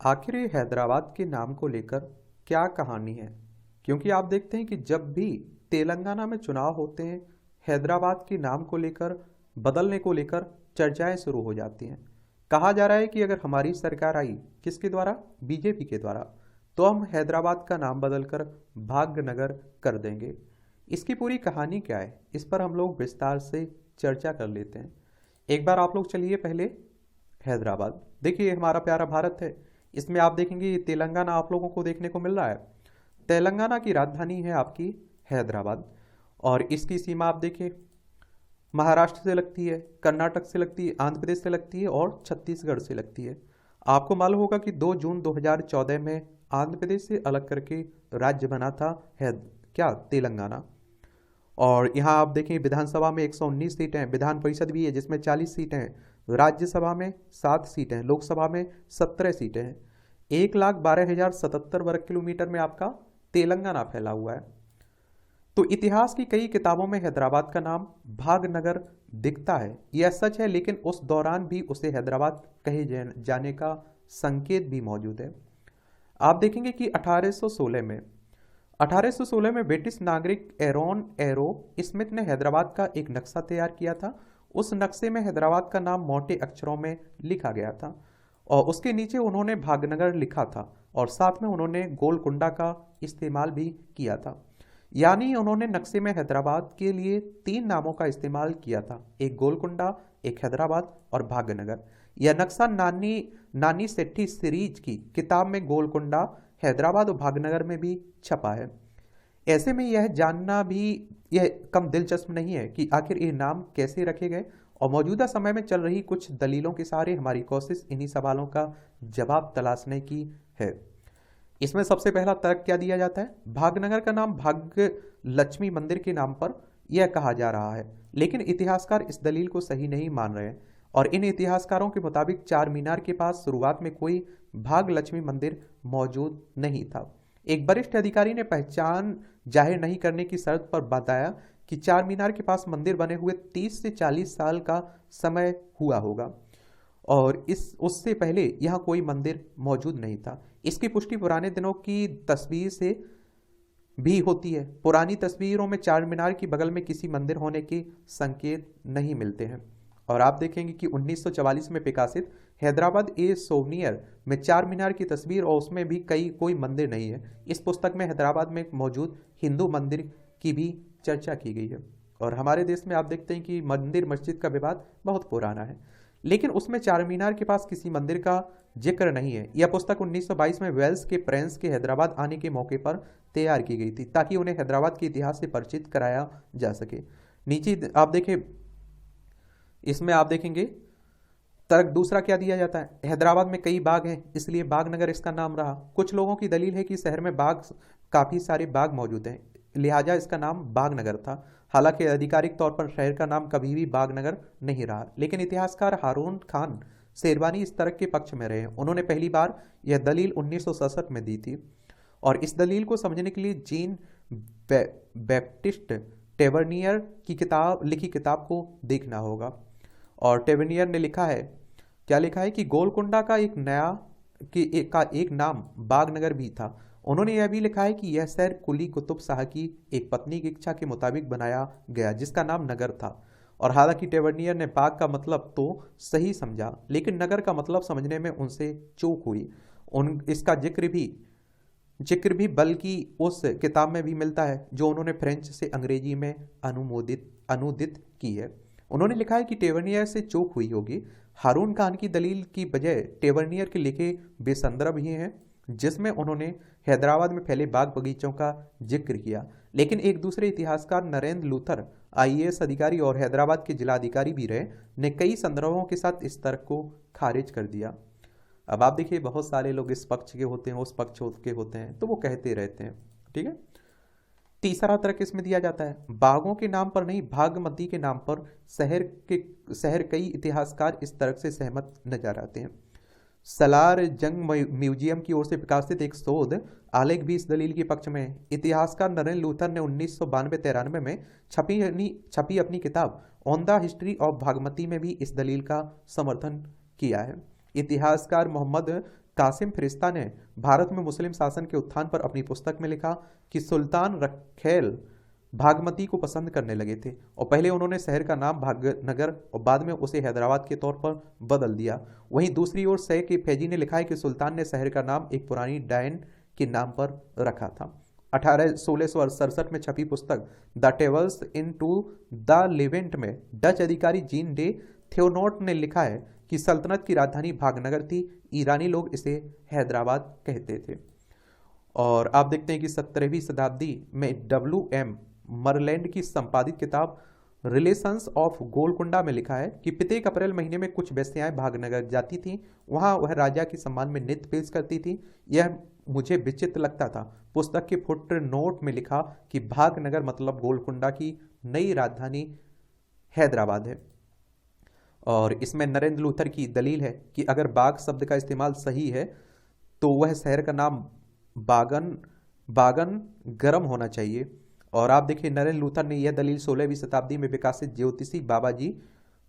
आखिर ये हैदराबाद के नाम को लेकर क्या कहानी है? क्योंकि आप देखते हैं कि जब भी तेलंगाना में चुनाव होते हैं, हैदराबाद के नाम को लेकर, बदलने को लेकर चर्चाएं शुरू हो जाती हैं। कहा जा रहा है कि अगर हमारी सरकार आई, किसके द्वारा? बीजेपी के द्वारा, तो हम हैदराबाद का नाम बदलकर भाग्यनगर कर देंगे। इसकी पूरी कहानी क्या है, इस पर हम लोग विस्तार से चर्चा कर लेते हैं। एक बार आप लोग चलिए पहले हैदराबाद देखिए, हमारा प्यारा भारत है। इसमें आप देखेंगे ये तेलंगाना आप लोगों को देखने को मिल रहा है। तेलंगाना की राजधानी है आपकी हैदराबाद, और इसकी सीमा आप देखिए, महाराष्ट्र से लगती है, कर्नाटक से लगती है, आंध्र प्रदेश से लगती है और छत्तीसगढ़ से लगती है। आपको मालूम होगा कि 2 जून 2014 में आंध्र प्रदेश से अलग करके राज्य बना था क्या तेलंगाना। और यहाँ आप देखें विधानसभा में 119 सीटें हैं, विधान परिषद भी है जिसमें 40 सीटें हैं, राज्यसभा में 7 सीटें हैं, लोकसभा में 17 सीटें हैं। 1,12,077 वर्ग किलोमीटर में आपका तेलंगाना फैला हुआ है। तो इतिहास की कई किताबों में हैदराबाद का नाम भागनगर दिखता है, यह सच है, लेकिन उस दौरान भी उसे हैदराबाद कहे जाने का संकेत भी मौजूद है। आप देखेंगे कि 1816 में ब्रिटिश नागरिक एरोन एरो स्मिथ ने हैदराबाद का एक नक्शा तैयार किया था। उस नक्शे में हैदराबाद का नाम मोटे अक्षरों में लिखा गया था और उसके नीचे उन्होंने भागनगर लिखा था, और साथ में उन्होंने गोलकुंडा का इस्तेमाल भी किया था। यानी उन्होंने नक्शे में हैदराबाद के लिए 3 नामों का इस्तेमाल किया था, एक गोलकुंडा, एक हैदराबाद और भाग्यनगर। यह नक्शा नानी नानी सेठी सीरीज की किताब में गोलकुंडा, हैदराबाद और भाग्यनगर में भी छपा है। ऐसे में यह जानना भी यह कम दिलचस्प नहीं है कि आखिर ये नाम कैसे रखे गए, और मौजूदा समय में चल रही कुछ दलीलों के सहारे हमारी कोशिश इन्हीं सवालों का जवाब तलाशने की है। इसमें सबसे पहला तर्क क्या दिया जाता है? भाग्यनगर का नाम भाग्य लक्ष्मी मंदिर के नाम पर यह कहा जा रहा है, लेकिन इतिहासकार इस दलील को सही नहीं मान रहे हैं। और इन इतिहासकारों के मुताबिक चार मीनार के पास शुरुआत में कोई भाग्य लक्ष्मी मंदिर मौजूद नहीं था। एक वरिष्ठ अधिकारी ने पहचान जाहिर नहीं करने की शर्त पर बताया कि चार मीनार के पास मंदिर बने हुए 30 से 40 साल का समय हुआ होगा, और इस उससे पहले यहाँ कोई मंदिर मौजूद नहीं था। इसकी पुष्टि पुराने दिनों की तस्वीर से भी होती है। पुरानी तस्वीरों में चार मीनार की बगल में किसी मंदिर होने के संकेत नहीं मिलते हैं। और आप देखेंगे कि 1944 में प्रकाशित हैदराबाद ए सोवनियर में चार मीनार की तस्वीर, और उसमें भी कोई मंदिर नहीं है। इस पुस्तक में हैदराबाद में मौजूद हिंदू मंदिर की भी चर्चा की गई है। और हमारे देश में आप देखते हैं कि मंदिर मस्जिद का विवाद बहुत पुराना है, लेकिन उसमें चार मीनार के पास किसी मंदिर का जिक्र नहीं है। यह पुस्तक 1922 में वेल्स के प्रिंस के हैदराबाद आने के मौके पर तैयार की गई थी, ताकि उन्हें हैदराबाद के इतिहास से परिचित कराया जा सके। नीचे आप देखें, इसमें आप देखेंगे तर्क दूसरा क्या दिया जाता है? हैदराबाद में कई बाग हैं, इसलिए बागनगर इसका नाम रहा। कुछ लोगों की दलील है कि शहर में काफी सारे बाग मौजूद हैं, लिहाजा इसका नाम बागनगर था। हालांकि आधिकारिक तौर पर शहर का नाम कभी भी बागनगर नहीं रहा, लेकिन इतिहासकार हारून खान शेरवानी इस तर्क के पक्ष में रहे। उन्होंने पहली बार यह दलील 1967 में दी थी, और इस दलील को समझने के लिए जीन बैप्टिस्ट टेवर्नियर की लिखी किताब को देखना होगा। और टेवर्नियर ने लिखा है, क्या लिखा है कि गोलकुंडा का एक नाम बागनगर भी था। उन्होंने यह भी लिखा है कि यह शहर कुली कुतुब शाह की एक पत्नी की इच्छा के मुताबिक बनाया गया, जिसका नाम नगर था। और हालांकि टेवर्नियर ने बाग का मतलब तो सही समझा, लेकिन नगर का मतलब समझने में उनसे चूक हुई। इसका जिक्र भी बल्कि उस किताब में भी मिलता है जो उन्होंने फ्रेंच से अंग्रेजी में अनुदित की है। उन्होंने लिखा है कि टेवर्नियर से चूक हुई होगी। हारून खान की दलील की बजाय टेवर्नियर के लिखे वे संदर्भ ही हैं जिसमें उन्होंने हैदराबाद में फैले बाग बगीचों का जिक्र किया। लेकिन एक दूसरे इतिहासकार नरेंद्र लूथर, आईएएस अधिकारी और हैदराबाद के जिलाधिकारी भी रहे, ने कई संदर्भों के साथ इस तर्क को खारिज कर दिया। अब आप देखिए, बहुत सारे लोग इस पक्ष के होते हैं, उस पक्ष के होते हैं, तो वो कहते रहते हैं। ठीक है। तीसरा तर्क इसमें दिया जाता है, बागों के नाम पर नहीं, भागमती के नाम पर शहर। कई इतिहासकार इस तर्क से सहमत नजर आते हैं। सलार जंग म्यूजियम की ओर से प्रकाशित एक शोध आलेख भी इस दलील के पक्ष में है। इतिहासकार नरेंद्र लूथर ने 1992-93 में छपी अपनी किताब on the history of Bhagmati में भी इस दलील का समर्थन किया है। इतिहासकार मोहम्मद कासिम फरिश्ता ने भारत में मुस्लिम शासन के उत्थान पर अपनी पुस्तक में लिखा कि सुल्तान रखेल भागमती को पसंद करने लगे थे और पहले उन्होंने शहर का नाम भागनगर और बाद में उसे हैदराबाद के तौर पर बदल दिया। वहीं दूसरी ओर सै के फैजी ने लिखा है कि सुल्तान ने शहर का नाम एक पुरानी डायन के नाम पर रखा था। 1667 में छपी पुस्तक the travels into the Levant में डच अधिकारी जीन डे थियोनोट ने लिखा है कि सल्तनत की राजधानी भागनगर थी, ईरानी लोग इसे हैदराबाद कहते थे। और आप देखते हैं कि 17वीं शताब्दी में WM मरलैंड की संपादित किताब रिलेशंस ऑफ गोलकुंडा में लिखा है कि प्रत्येक अप्रैल महीने में कुछ वेश्याएं भागनगर जाती थीं, वहां वह राजा के सम्मान में नृत्य पेश करती थी। यह मुझे विचित्र लगता था। पुस्तक के फुट नोट में लिखा कि भागनगर मतलब गोलकुंडा की नई राजधानी हैदराबाद है। और इसमें नरेंद्र लूथर की दलील है कि अगर बाग शब्द का इस्तेमाल सही है तो वह शहर का नाम बागन गरम होना चाहिए। और आप देखिए नरेंद्र लूथर ने यह दलील 16वीं शताब्दी में विकसित ज्योतिषी बाबाजी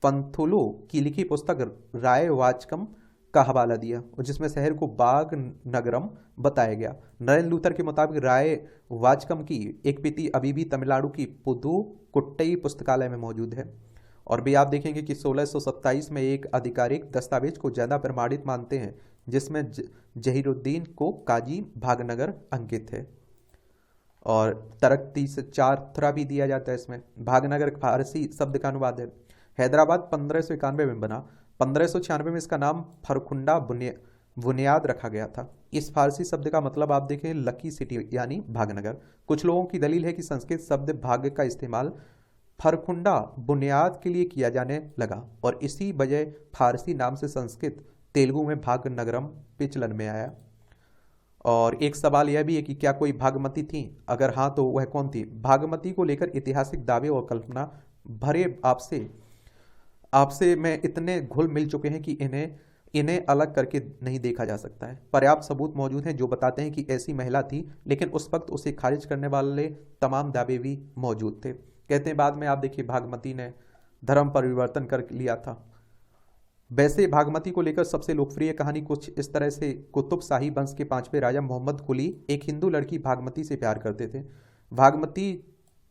पंथुलू की लिखी पुस्तक राय वाचकम का हवाला दिया और जिसमें शहर को बाग नगरम बताया गया। नरेंद्र लूथर के मुताबिक राय वाचकम की एक प्रति अभी भी तमिलनाडु की पुदुकोट्टई पुस्तकालय में मौजूद है। और भी आप देखेंगे कि 1627 में एक आधिकारिक दस्तावेज को ज्यादा प्रमाणित मानते हैं जिसमें जहीरुद्दीन को काजी भागनगर अंकित है। और तरक्ती से 4 भी दिया जाता है इसमें। भागनगर फारसी शब्द का अनुवाद है। हैदराबाद 1591 में बना। 1596 में इसका नाम फरखुंडा बुनियाद रखा गया था। इस फारसी शब्द का मतलब आप देखें लकी सिटी यानी भागनगर। कुछ लोगों की दलील है कि संस्कृत शब्द भाग्य का इस्तेमाल फरखुंडा बुनियाद के लिए किया जाने लगा और इसी वजह फारसी नाम से संस्कृत तेलुगु में भागनगरम प्रचलन में आया। और एक सवाल यह भी है कि क्या कोई भागमती थी? अगर हाँ तो वह कौन थी? भागमती को लेकर ऐतिहासिक दावे और कल्पना भरे आपसे में इतने घुल मिल चुके हैं कि इन्हें अलग करके नहीं देखा जा सकता है। पर्याप्त सबूत मौजूद हैं जो बताते हैं कि ऐसी महिला थी, लेकिन उस वक्त उसे खारिज करने वाले तमाम दावे भी मौजूद थे। कहते हैं बाद में आप देखिए भागमती ने धर्म परिवर्तन कर लिया था। वैसे भागमती को लेकर सबसे लोकप्रिय कहानी कुछ इस तरह से कुतुब शाही वंश के 5वें राजा मोहम्मद कुली एक हिंदू लड़की भागमती से प्यार करते थे। भागमती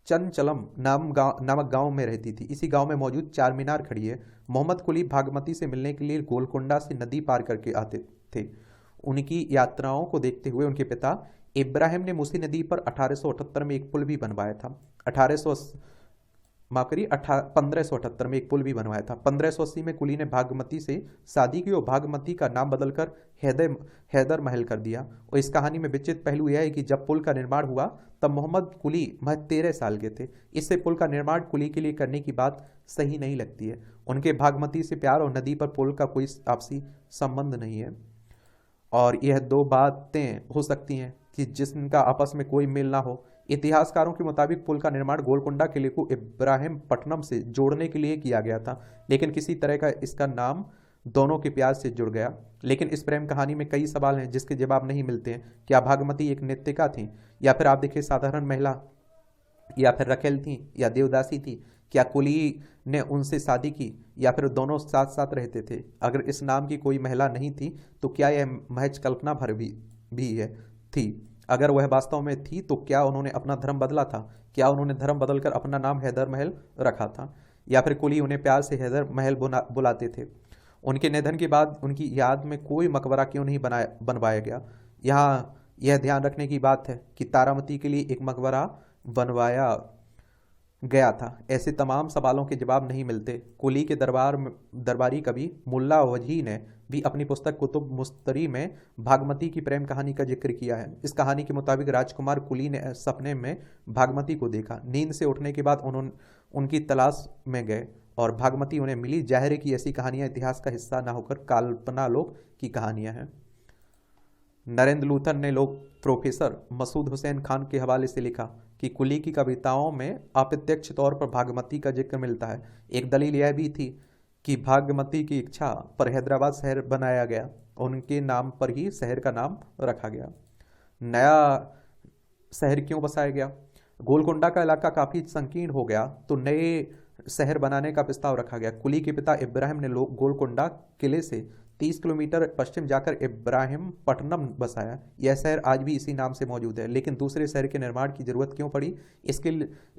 चंचलम नामक गांव में रहती थी। इसी गांव में मौजूद चार मीनार खड़ी है। मोहम्मद कुली भागमती से मिलने के लिए गोलकुंडा से नदी पार करके आते थे। उनकी यात्राओं को देखते हुए उनके पिता इब्राहिम ने मूसी नदी पर 1878 में एक पुल भी बनवाया था। 1578 में एक पुल भी बनवाया था। 1580 में कुली ने भागमती से शादी की और भागमती का नाम बदलकर हैदर महल कर दिया। और इस कहानी में विचित्र पहलू यह है कि जब पुल का निर्माण हुआ तब मोहम्मद कुली महज 13 साल के थे। इससे पुल का निर्माण कुली के लिए करने की बात सही नहीं लगती है। उनके भागमती से प्यार और नदी पर पुल का कोई आपसी संबंध नहीं है। और यह दो बातें हो सकती हैं कि जिनका आपस में कोई मेल ना हो। इतिहासकारों के मुताबिक पुल का निर्माण गोलकुंडा किले को इब्राहिमपट्टनम से जोड़ने के लिए किया गया था, लेकिन किसी तरह का इसका नाम दोनों के प्यार से जुड़ गया। लेकिन इस प्रेम कहानी में कई सवाल हैं जिसके जवाब नहीं मिलते हैं। क्या भागमती एक नृत्यिका थी, या फिर आप देखिए साधारण महिला, या फिर रखेल थी, या देवदासी थी? क्या कुली ने उनसे शादी की, या फिर दोनों साथ साथ रहते थे? अगर इस नाम की कोई महिला नहीं थी तो क्या यह महज कल्पना भर भी है थी? अगर वह वास्तव में थी तो क्या उन्होंने अपना धर्म बदला था? क्या उन्होंने धर्म बदलकर अपना नाम हैदर महल रखा था, या फिर कुली उन्हें प्यार से हैदर महल बुलाते थे? उनके निधन के बाद उनकी याद में कोई मकबरा क्यों नहीं बनवाया गया? यहाँ यह ध्यान रखने की बात है कि तारामती के लिए एक मकबरा बनवाया गया था। ऐसे तमाम सवालों के जवाब नहीं मिलते। कुली के दरबारी कवि मुल्ला वजही ने भी अपनी पुस्तक कुतुब मुस्तरी में भागमती की प्रेम कहानी का जिक्र किया है। इस कहानी के मुताबिक राजकुमार कुली ने सपने में भागमती को देखा। नींद से उठने के बाद उन्होंने उनकी तलाश में गए और भागमती उन्हें मिली। जाहिर है कि ऐसी कहानियां इतिहास का हिस्सा न होकर काल्पनालोक की कहानियां हैं। नरेंद्र लूथर ने प्रोफेसर मसूद हुसैन खान के हवाले से लिखा कि कुली की कविताओं में अप्रत्यक्ष तौर पर भागमती का जिक्र मिलता है। एक दलील यह भी थी कि भागमती की इच्छा पर हैदराबाद शहर बनाया गया, उनके नाम पर ही शहर का नाम रखा गया। नया शहर क्यों बसाया गया? गोलकुंडा का इलाका काफी संकीर्ण हो गया तो नए शहर बनाने का प्रस्ताव रखा गया। कुली के पिता इब्राहिम ने गोलकुंडा किले से 30 किलोमीटर पश्चिम जाकर इब्राहिमपट्टनम बसाया। यह शहर आज भी इसी नाम से मौजूद है, लेकिन दूसरे शहर के निर्माण की जरूरत क्यों पड़ी,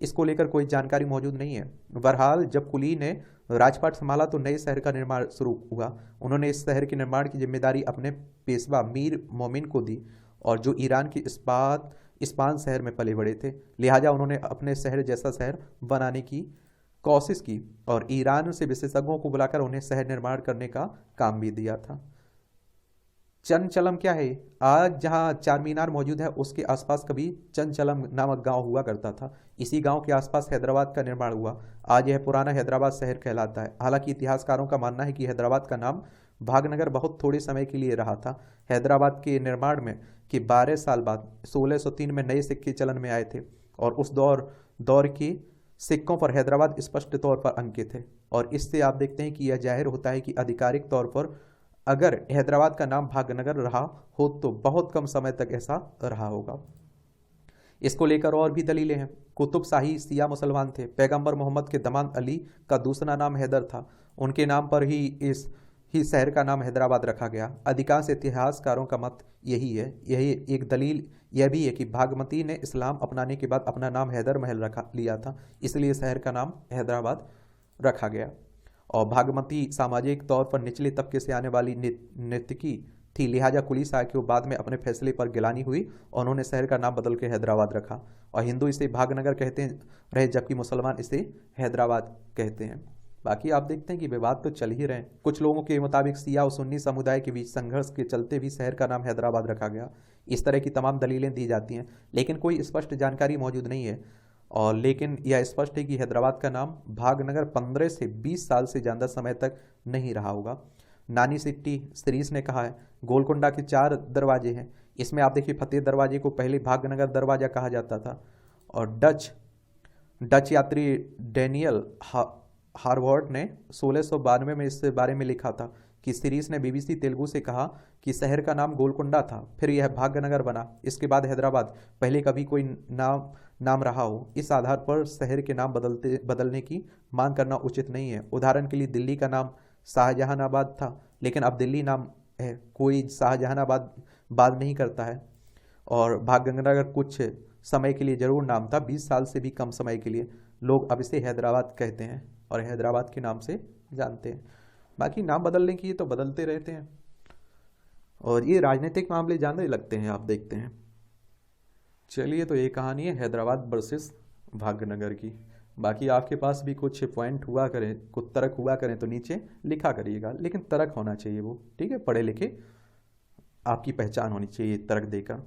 इसको लेकर कोई जानकारी मौजूद नहीं है। बहरहाल जब कुली ने राजपाट संभाला तो नए शहर का निर्माण शुरू हुआ। उन्होंने इस शहर के निर्माण की जिम्मेदारी अपने पेशवा मीर मोमिन को दी, और जो ईरान के इस्पान शहर में पले बड़े थे। लिहाजा उन्होंने अपने शहर जैसा शहर बनाने की कोशिश की और ईरान से विशेषज्ञों को बुलाकर उन्हें शहर निर्माण करने का काम भी दिया था। चंचलम क्या है? आज जहां चार मीनार मौजूद है उसके आसपास कभी चंचलम नामक गांव हुआ करता था। इसी गांव के आसपास हैदराबाद का निर्माण हुआ। आज यह पुराना हैदराबाद शहर कहलाता है। हालांकि इतिहासकारों का मानना है कि हैदराबाद का नाम भागनगर बहुत थोड़े समय के लिए रहा था। हैदराबाद के निर्माण में के 12 साल बाद 1603 में नए सिक्के चलन में आए थे, और उस दौर के सिक्कों पर हैदराबाद स्पष्ट तौर पर अंकित है। और इससे आप देखते हैं कि यह जाहिर होता है कि आधिकारिक तौर पर अगर हैदराबाद का नाम भागनगर रहा हो तो बहुत कम समय तक ऐसा रहा होगा। इसको लेकर और भी दलीलें हैं। कुतुब शाही शिया मुसलमान थे। पैगंबर मोहम्मद के दमाद अली का दूसरा नाम हैदर था। उनके नाम पर ही इस शहर का नाम हैदराबाद रखा गया। अधिकांश इतिहासकारों का मत यही है। यही एक दलील यह भी है कि भागमती ने इस्लाम अपनाने के बाद अपना नाम हैदर महल रखा लिया था, इसलिए शहर का नाम हैदराबाद रखा गया। और भागमती सामाजिक तौर पर निचले तबके से आने वाली नर्तकी थी, लिहाजा कुली शाह को बाद में अपने फैसले पर गिलानी हुई और उन्होंने शहर का नाम बदल के हैदराबाद रखा। और हिंदू इसे भागनगर कहते रहे, जबकि मुसलमान इसे हैदराबाद कहते हैं। बाकी आप देखते हैं कि विवाद तो चल ही रहे हैं। कुछ लोगों के मुताबिक शिया और सुन्नी समुदाय के बीच संघर्ष के चलते भी शहर का नाम हैदराबाद रखा गया। इस तरह की तमाम दलीलें दी जाती हैं, लेकिन कोई स्पष्ट जानकारी मौजूद नहीं है। और लेकिन यह स्पष्ट है कि हैदराबाद का नाम भागनगर 15 से 20 साल से ज़्यादा समय तक नहीं रहा होगा। नानी सिट्टी सीरीज ने कहा है गोलकुंडा के 4 दरवाजे हैं। इसमें आप देखिए फतेह दरवाजे को पहले भागनगर दरवाजा कहा जाता था। और डच यात्री डैनियल हार्वर्ड ने 1692 में इस बारे में लिखा था कि सीरीज ने बीबीसी तेलुगु से कहा कि शहर का नाम गोलकुंडा था, फिर यह भाग्यनगर बना, इसके बाद हैदराबाद, पहले कभी कोई नाम रहा हो। इस आधार पर शहर के नाम बदलने की मांग करना उचित नहीं है। उदाहरण के लिए दिल्ली का नाम शाहजहानाबाद था, लेकिन अब दिल्ली नाम है, कोई शाहजहानाबाद बात नहीं करता है। और भाग्यनगर कुछ समय के लिए जरूर नाम था, 20 साल से भी कम समय के लिए। लोग अब इसे हैदराबाद कहते हैं और हैदराबाद के नाम से जानते हैं। बाकी नाम बदलने की तो बदलते रहते हैं, और ये राजनीतिक मामले ज़्यादा लगते हैं, आप देखते हैं। चलिए, तो ये कहानी है हैदराबाद वर्सेस भाग्यनगर की। बाकी आपके पास भी कुछ पॉइंट हुआ करें, कुछ तर्क हुआ करें तो नीचे लिखा करिएगा, लेकिन तर्क होना चाहिए वो, ठीक है, पढ़े लिखे, आपकी पहचान होनी चाहिए तर्क देकर।